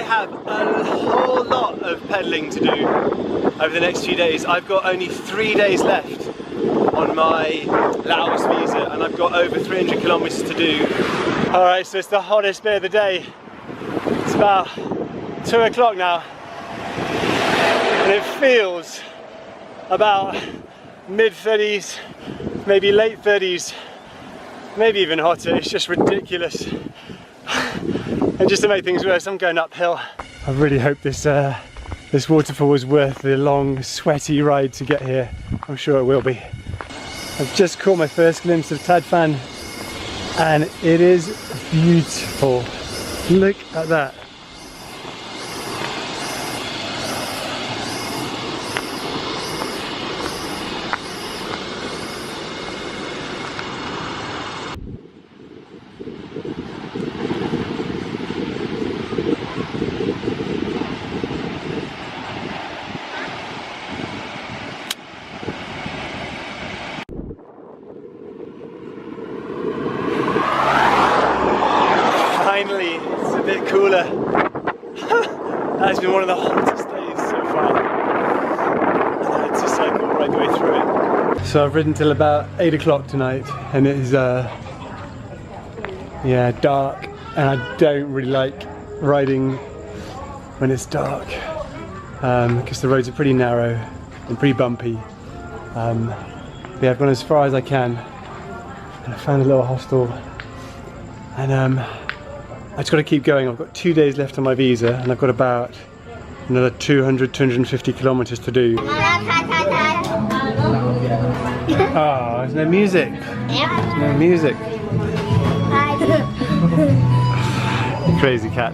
I have a whole lot of pedalling to do over the next few days. I've got only 3 days left on my Laos visa and I've got over 300 kilometers to do. Alright, so it's the hottest bit of the day. It's about 2 o'clock now and it feels about mid-30s, maybe late 30s, maybe even hotter. It's just ridiculous. And just to make things worse, I'm going uphill. I really hope this this waterfall was worth the long, sweaty ride to get here. I'm sure it will be. I've just caught my first glimpse of Tadfan and it is beautiful. Look at that. Finally, it's a bit cooler. That's been one of the hottest days so far. And I had to cycle right the way through it. So I've ridden till about 8 o'clock tonight and it is yeah, dark, and I don't really like riding when it's dark because the roads are pretty narrow and pretty bumpy. Yeah, I've gone as far as I can and I found a little hostel and I just got to keep going. I've got 2 days left on my visa and I've got about another 200-250 kilometers to do. Oh, there's no music. There's no music. Crazy cat.